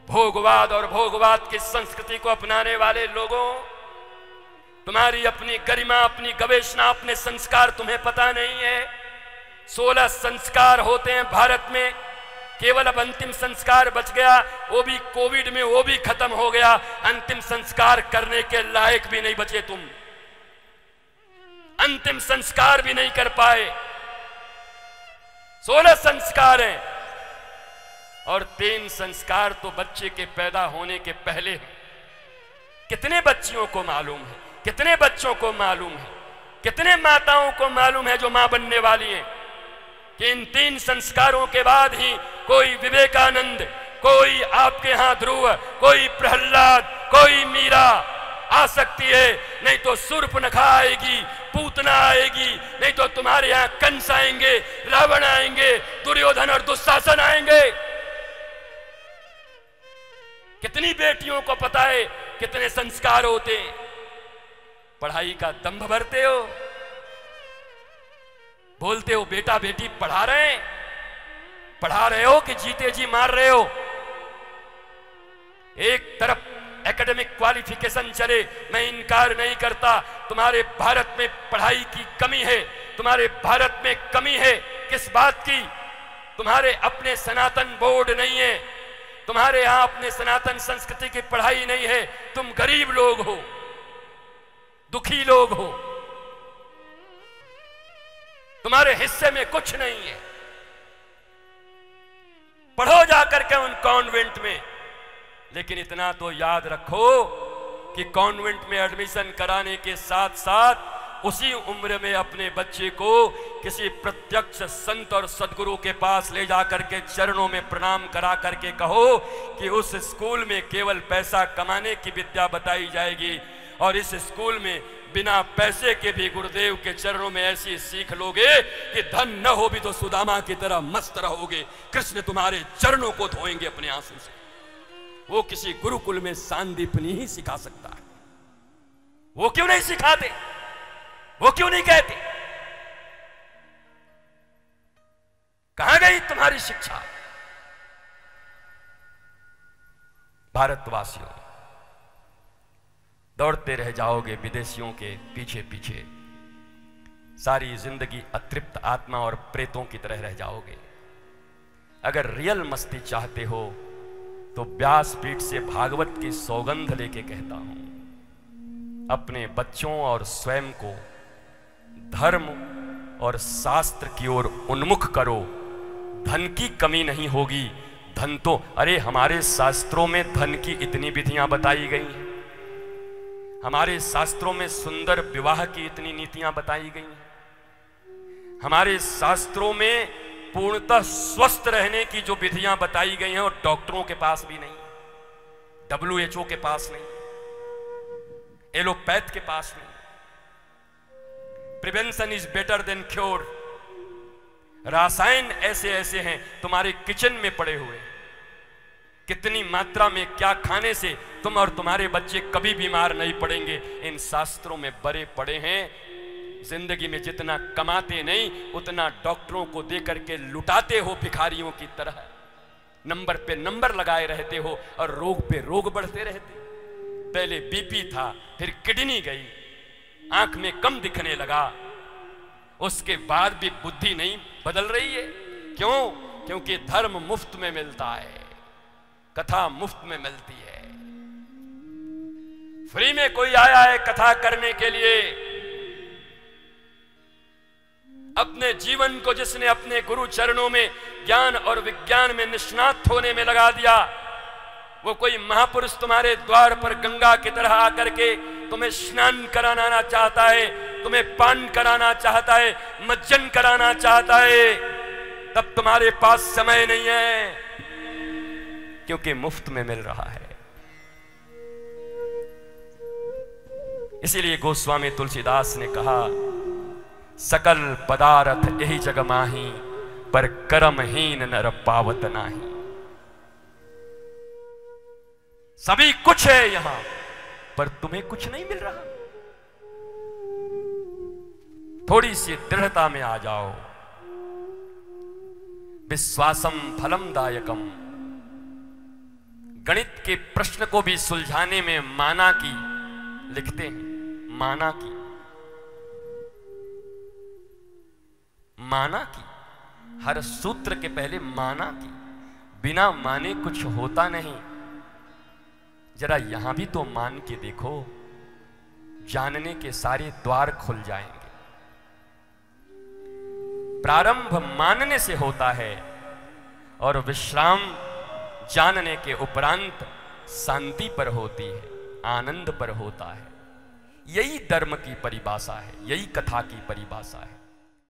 भोगवाद और भोगवाद की संस्कृति को अपनाने वाले लोगों, तुम्हारी अपनी गरिमा, अपनी गवेषणा, अपने संस्कार तुम्हें पता नहीं है। 16 संस्कार होते हैं भारत में, केवल अब अंतिम संस्कार बच गया, वो भी कोविड में, वो भी खत्म हो गया। अंतिम संस्कार करने के लायक भी नहीं बचे तुम, अंतिम संस्कार भी नहीं कर पाए। 16 संस्कार हैं और 3 संस्कार तो बच्चे के पैदा होने के पहले हैं। कितने बच्चियों को मालूम है, कितने बच्चों को मालूम है, कितने माताओं को मालूम है जो मां बनने वाली हैं कि इन 3 संस्कारों के बाद ही कोई विवेकानंद, कोई आपके यहां ध्रुव, कोई प्रहलाद, कोई मीरा आ सकती है। नहीं तो शूर्पणखा आएगी, पूतना आएगी, नहीं तो तुम्हारे यहां कंस आएंगे, रावण आएंगे, दुर्योधन और दुशासन आएंगे। कितनी बेटियों को पता है कितने संस्कार होते हैं। पढ़ाई का दंभ भरते हो, बोलते हो बेटा बेटी पढ़ा रहे हो कि जीते जी मार रहे हो। एक तरफ एकेडमिक क्वालिफिकेशन चले, मैं इनकार नहीं करता, तुम्हारे भारत में पढ़ाई की कमी है, तुम्हारे भारत में कमी है। किस बात की? तुम्हारे अपने सनातन बोर्ड नहीं है, तुम्हारे यहां अपने सनातन संस्कृति की पढ़ाई नहीं है। तुम गरीब लोग हो, दुखी लोग हो, तुम्हारे हिस्से में कुछ नहीं है। पढ़ो जाकर के उन कॉन्वेंट में, लेकिन इतना तो याद रखो कि कॉन्वेंट में एडमिशन कराने के साथ साथ उसी उम्र में अपने बच्चे को किसी प्रत्यक्ष संत और सदगुरु के पास ले जाकर के चरणों में प्रणाम करा करके कहो कि उस स्कूल में केवल पैसा कमाने की विद्या बताई जाएगी और इस स्कूल में बिना पैसे के भी गुरुदेव के चरणों में ऐसी सीख लोगे कि धन न हो भी तो सुदामा की तरह मस्त रहोगे। कृष्ण तुम्हारे चरणों को धोएंगे अपने आंसू से। वो किसी गुरुकुल में सांदीपनी ही सिखा सकता है। वो क्यों नहीं सिखाते? वो क्यों नहीं कहते? कहां गई तुम्हारी शिक्षा? भारतवासियों, दौड़ते रह जाओगे विदेशियों के पीछे पीछे, सारी जिंदगी अतृप्त आत्मा और प्रेतों की तरह रह जाओगे। अगर रियल मस्ती चाहते हो तो व्यासपीठ से भागवत की सौगंध लेके कहता हूं, अपने बच्चों और स्वयं को धर्म और शास्त्र की ओर उन्मुख करो। धन की कमी नहीं होगी। धन तो, अरे हमारे शास्त्रों में धन की इतनी विधियां बताई गई हैं, हमारे शास्त्रों में सुंदर विवाह की इतनी नीतियां बताई गई हैं, हमारे शास्त्रों में पूर्णतः स्वस्थ रहने की जो विधियां बताई गई हैं और डॉक्टरों के पास भी नहीं, WHO के पास नहीं, एलोपैथ के पास नहीं। Prevention is better than cure. रासायन ऐसे ऐसे हैं तुम्हारे किचन में पड़े हुए, कितनी मात्रा में क्या खाने से तुम और तुम्हारे बच्चे कभी बीमार नहीं पड़ेंगे, इन शास्त्रों में भरे पड़े हैं। जिंदगी में जितना कमाते नहीं उतना डॉक्टरों को देकर के लुटाते हो भिखारियों की तरह। नंबर पे नंबर लगाए रहते हो और रोग पे रोग बढ़ते रहते। पहले बीपी था, फिर किडनी गई, आंख में कम दिखने लगा, उसके बाद भी बुद्धि नहीं बदल रही है। क्यों? क्योंकि धर्म मुफ्त में मिलता है, कथा मुफ्त में मिलती है। फ्री में कोई आया है कथा करने के लिए? अपने जीवन को जिसने अपने गुरु चरणों में ज्ञान और विज्ञान में निष्णात होने में लगा दिया, वो कोई महापुरुष तुम्हारे द्वार पर गंगा की तरह आकर के तुम्हें स्नान कराना चाहता है, तुम्हें पान कराना चाहता है, मज्जन कराना चाहता है, तब तुम्हारे पास समय नहीं है, क्योंकि मुफ्त में मिल रहा है। इसीलिए गोस्वामी तुलसीदास ने कहा, सकल पदार्थ यही जग माही, पर कर्महीन नर पावत नाही। सभी कुछ है यहां, पर तुम्हें कुछ नहीं मिल रहा। थोड़ी सी दृढ़ता में आ जाओ। विश्वासम फलम दायकम, गणित के प्रश्न को भी सुलझाने में माना की लिखते हैं। माना की, माना की, हर सूत्र के पहले माना की। बिना माने कुछ होता नहीं। जरा यहां भी तो मान के देखो, जानने के सारे द्वार खुल जाएंगे। प्रारंभ मानने से होता है और विश्राम जानने के उपरांत शांति पर होती है, आनंद पर होता है। यही धर्म की परिभाषा है, यही कथा की परिभाषा है।